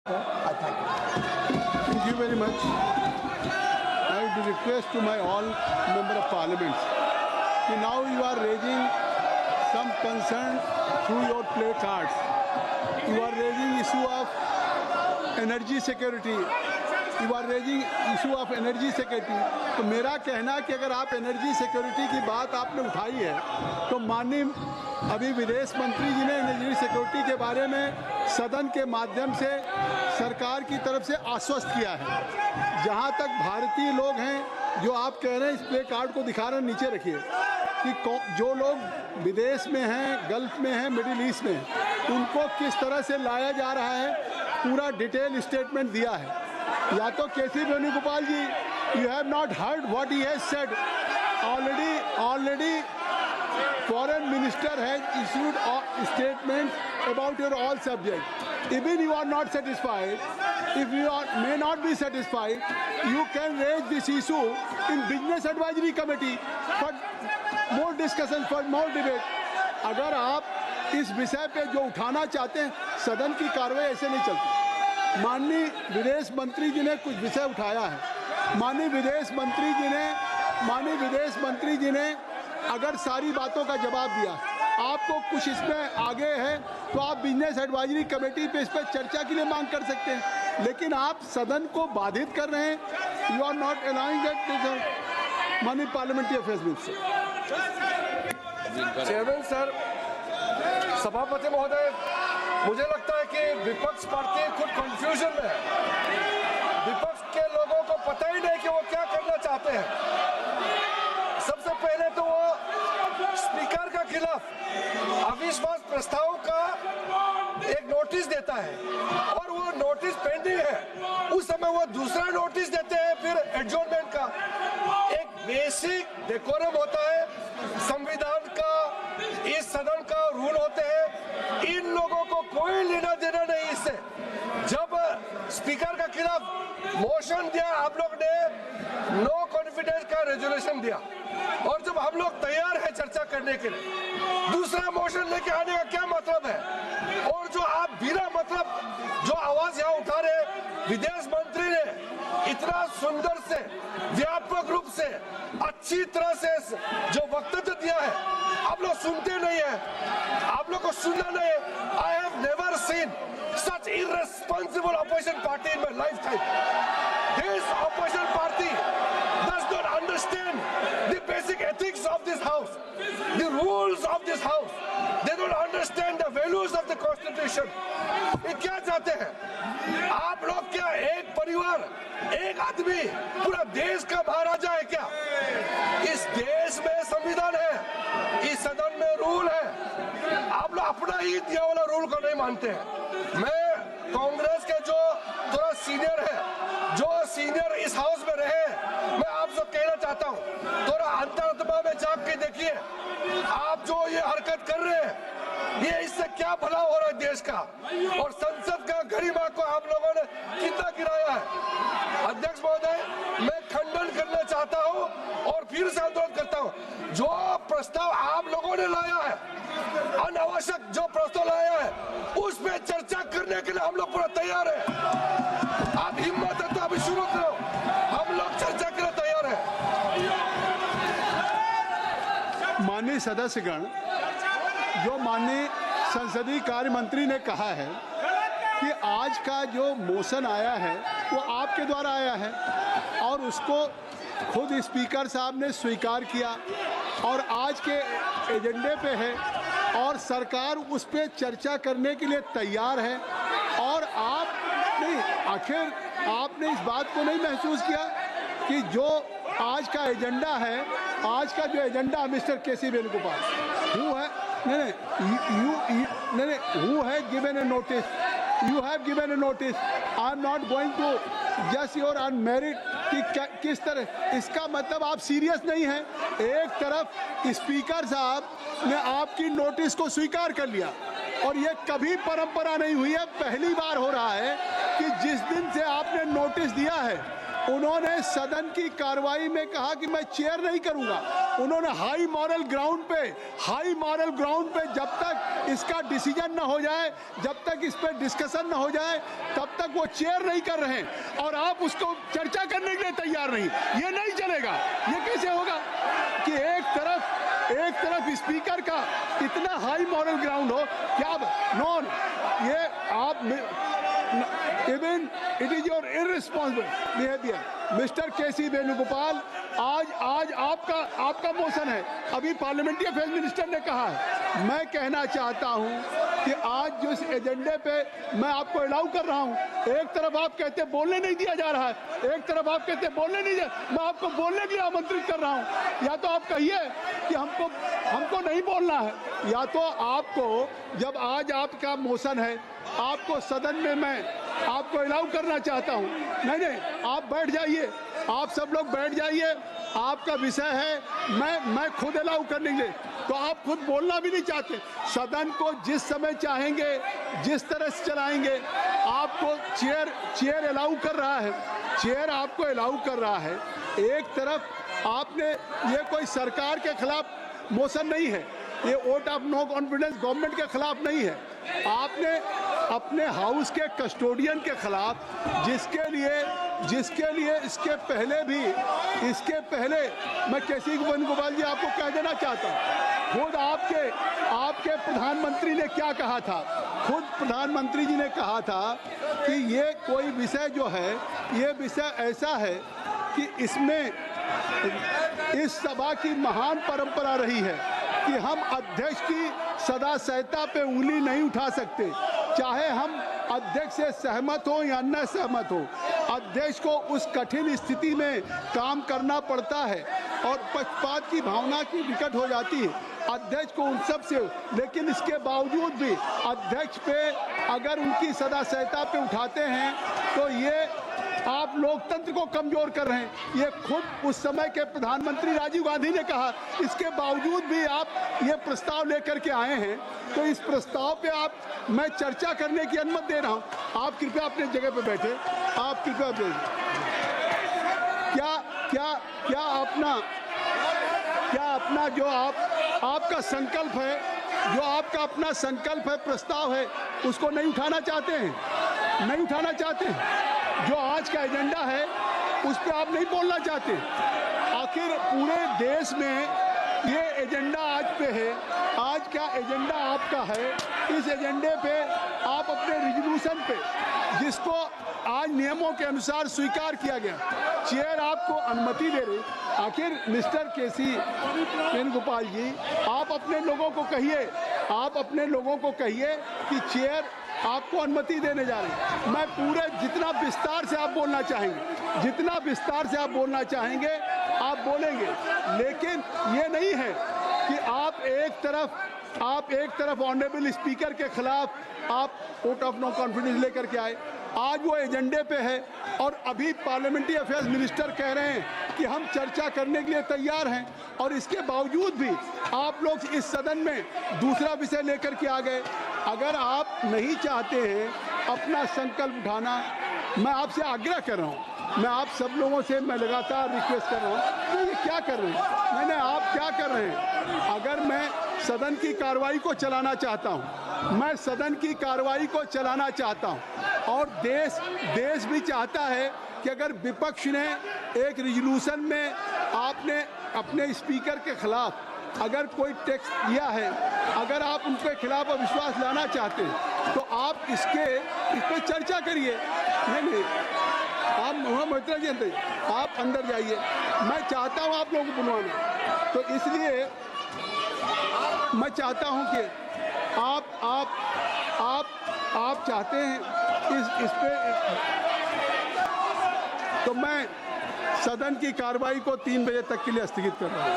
Thank you very much. I would request to my all member of parliaments. Now you are raising some concern through your placards. You are raising issue of energy security. You are raising issue of energy security. तो मेरा कहना कि अगर आप energy security की बात आपने उठाई है तो माननीय अभी विदेश मंत्री जी ने एनर्जी सिक्योरिटी के बारे में सदन के माध्यम से सरकार की तरफ से आश्वस्त किया है। जहां तक भारतीय लोग हैं जो आप कह रहे हैं, इस प्ले कार्ड को दिखा रहे हैं, नीचे रखिए कि जो लोग विदेश में हैं, गल्फ में हैं, मिडिल ईस्ट में, उनको किस तरह से लाया जा रहा है, पूरा डिटेल स्टेटमेंट दिया है। या तो KC Venugopal ji, you have not heard what he has said. Already foreign minister has issued a statement about your all subject. Even you are not satisfied, if you may not be satisfied, you can raise this issue in business advisory committee for more discussion, for more debate. अगर आप इस विषय पे जो उठाना चाहते हैं, सदन की कार्रवाई ऐसे नहीं चलती। माननीय विदेश मंत्री जी ने कुछ विषय उठाया है। माननीय विदेश मंत्री जी ने अगर सारी बातों का जवाब दिया, आपको कुछ इसमें आगे है तो आप बिजनेस एडवाइजरी कमेटी पे इस पर चर्चा के लिए मांग कर सकते हैं, लेकिन आप सदन को बाधित कर रहे हैं। You are not allowing that. माननीय parliamentary affairs minister. Chairman sir, सभापति महोदय, मुझे लगता है कि विपक्ष पार्टी खुद कंफ्यूजन में है। विपक्ष के लोगों को पता ही नहीं कि वो क्या करना चाहते हैं। सबसे पहले तो वो स्पीकर के खिलाफ अविश्वास प्रस्ताव का एक नोटिस देता है और वो नोटिस पेंडिंग है। उस समय वो दूसरा नोटिस देते हैं, फिर एडजॉर्नमेंट का। एक बेसिक डेकोरम होता है, संविधान का, इस सदन का रूल होते हैं। इन लोगों को कोई लेना देना नहीं इससे। जब स्पीकर के खिलाफ मोशन दिया, आप लोग ने नो कॉन्फिडेंस का रेजोल्यूशन दिया, और जब हम लोग तैयार हैं चर्चा करने के लिए, दूसरा मोशन लेके आने का क्या मतलब है? और जो आप बिना मतलब जो आवाज यहाँ उठा रहे, विदेश मंत्री ने इतना सुंदर से, व्यापक रूप से, अच्छी तरह से जो वक्तव्य दिया है, आप लोग सुनते नहीं है। आप लोग को सुनना नहीं है। I have never seen such irresponsible opposition party in my lifetime. This opposition party does not understand the basic ethics of this house, the rules of this house. They don't understand the values of the constitution. ये क्या चाहते हैं? आप लोग क्या एक परिवार, एक आदमी पूरा देश का महाराजा है क्या? इस देश में संविधान है, इस सदन में रूल है। आप लोग अपना ही दिया वाला रूल को नहीं मानते हैं। मैं कांग्रेस के जो थोड़ा सीनियर है, जो सीनियर इस हाउस में रहे, मैं आपसे कहना चाहता हूँ, थोड़ा अंतरात्मा में झांक के देखिए। आप जो ये हरकत कर रहे हैं, ये इससे क्या भला हो रहा है देश का, और संसद का गरिमा को आप लोगों ने कितना गिराया है। अध्यक्ष महोदय, मैं खंडन करना चाहता हूँ और फिर से अनुरोध करता हूँ, जो प्रस्ताव आप लोगों ने लाया है, अनावश्यक जो प्रस्ताव लाया है, उस पे चर्चा करने के लिए हम लोग पूरा तैयार है। आप हिम्मत है तो अभी शुरू करो, हम लोग चर्चा के लिए तैयार है। माननीय सदस्यगण, जो माननीय संसदीय कार्य मंत्री ने कहा है कि आज का जो मोशन आया है वो आपके द्वारा आया है और उसको खुद स्पीकर साहब ने स्वीकार किया और आज के एजेंडे पे है और सरकार उस पर चर्चा करने के लिए तैयार है। और आप नहीं, आखिर आपने इस बात को नहीं महसूस किया कि जो आज का एजेंडा है, आज का जो agenda mister KC Venugopal, who है हु है given a notice, you have given a notice. I am not going to just your unmerited कि किस तरह, इसका मतलब आप सीरियस नहीं हैं। एक तरफ स्पीकर साहब ने आपकी नोटिस को स्वीकार कर लिया और ये कभी परंपरा नहीं हुई है, पहली बार हो रहा है कि जिस दिन से आपने नोटिस दिया है उन्होंने सदन की कार्रवाई में कहा कि मैं चेयर नहीं करूंगा। उन्होंने हाई मॉरल ग्राउंड पे जब तक इसका डिसीजन न हो जाए, जब तक इस पे डिस्कशन न हो जाए, तब तक वो चेयर नहीं कर रहे हैं और आप उसको चर्चा करने के लिए तैयार नहीं। ये नहीं चलेगा। ये कैसे होगा कि एक तरफ स्पीकर का इतना हाई मॉरल ग्राउंड हो क्या नॉन ये आप even it is your irresponsible behaviour. Mister KC Venugopal, आज आपका मोशन है। अभी पार्लियामेंट्री अफेयर्स मिनिस्टर ने कहा है। मैं कहना चाहता हूं कि आज जिस एजेंडे पे मैं आपको अलाउ कर रहा हूं, एक तरफ आप कहते बोलने नहीं दिया जा रहा है, एक तरफ आप कहते बोलने नहीं दिया, मैं आपको बोलने के लिए आमंत्रित कर रहा हूं। या तो आप कहिए कि हमको नहीं बोलना है, या तो आपको, जब आज आपका मोशन है, आपको सदन में मैं आपको अलाउ करना चाहता हूं। नहीं, आप बैठ जाइए, आप सब लोग बैठ जाइए, आपका विषय है। मैं खुद अलाउ करने के लिए, तो आप खुद बोलना भी नहीं चाहते। सदन को जिस समय चाहेंगे, जिस तरह से चलाएंगे। आपको चेयर अलाउ कर रहा है, चेयर आपको अलाउ कर रहा है। एक तरफ आपने, ये कोई सरकार के खिलाफ मोशन नहीं है, ये vote of no confidence government के खिलाफ नहीं है। आपने अपने हाउस के कस्टोडियन के खिलाफ, जिसके लिए इसके पहले मैं केसी वेणुगोपाल जी आपको कह देना चाहता हूँ, खुद आपके प्रधानमंत्री ने क्या कहा था। खुद प्रधानमंत्री जी ने कहा था कि ये कोई विषय जो है, ये विषय ऐसा है कि इसमें इस सभा की महान परंपरा रही है कि हम अध्यक्ष की सदा सहता पे उंगली नहीं उठा सकते, चाहे हम अध्यक्ष से सहमत हो या न सहमत हो। अध्यक्ष को उस कठिन स्थिति में काम करना पड़ता है और पक्षपात की भावना की विकट हो जाती है अध्यक्ष को उन सब से। लेकिन इसके बावजूद भी अध्यक्ष पे अगर उनकी सदा सहता पे उठाते हैं तो ये आप लोकतंत्र को कमजोर कर रहे हैं। ये खुद उस समय के प्रधानमंत्री राजीव गांधी ने कहा। इसके बावजूद भी आप ये प्रस्ताव लेकर के आए हैं, तो इस प्रस्ताव पे मैं चर्चा करने की अनुमति दे रहा हूं। आप कृपया अपने जगह पे बैठे, आप कृपया बैठे। क्या अपना जो आपका संकल्प है, जो आपका अपना संकल्प है, प्रस्ताव है, उसको नहीं उठाना चाहते हैं? नहीं उठाना चाहते हैं? जो आज का एजेंडा है उस पर आप नहीं बोलना चाहते? आखिर पूरे देश में ये एजेंडा आज पे है, आज का एजेंडा आपका है। इस एजेंडे पे आप अपने रिजोल्यूशन पे, जिसको आज नियमों के अनुसार स्वीकार किया गया, चेयर आपको अनुमति दे रही। आखिर मिस्टर केसी वेणुगोपाल जी, आप अपने लोगों को कहिए कि चेयर आपको अनुमति देने जा रही है। मैं पूरे जितना विस्तार से आप बोलना चाहेंगे आप बोलेंगे, लेकिन ये नहीं है कि आप एक तरफ ऑनरेबल स्पीकर के खिलाफ आप वोट ऑफ नो कॉन्फिडेंस लेकर के आए। आज वो एजेंडे पे है और अभी पार्लियामेंट्री अफेयर्स मिनिस्टर कह रहे हैं कि हम चर्चा करने के लिए तैयार हैं, और इसके बावजूद भी आप लोग इस सदन में दूसरा विषय लेकर के आ गए। अगर आप नहीं चाहते हैं अपना संकल्प उठाना, मैं आपसे आग्रह कर रहा हूं, मैं आप सब लोगों से मैं लगातार रिक्वेस्ट कर रहा हूं कि ये क्या कर रहे हैं? मैंने आप क्या कर रहे हैं? अगर मैं सदन की कार्रवाई को चलाना चाहता हूं, मैं सदन की कार्रवाई को चलाना चाहता हूं, और देश भी चाहता है कि अगर विपक्ष ने एक रिजोल्यूशन में आपने अपने स्पीकर के खिलाफ अगर कोई टेक्स्ट दिया है, अगर आप उनके खिलाफ अविश्वास लाना चाहते हैं, तो आप इस पर चर्चा करिए। नहीं, आप मोहम्मद जी अंदर, आप अंदर जाइए। मैं चाहता हूं आप लोगों को बुलवाना, तो इसलिए मैं चाहता हूं कि आप चाहते हैं इस पे, तो मैं सदन की कार्रवाई को 3 बजे तक के लिए स्थगित कर रहा हूं।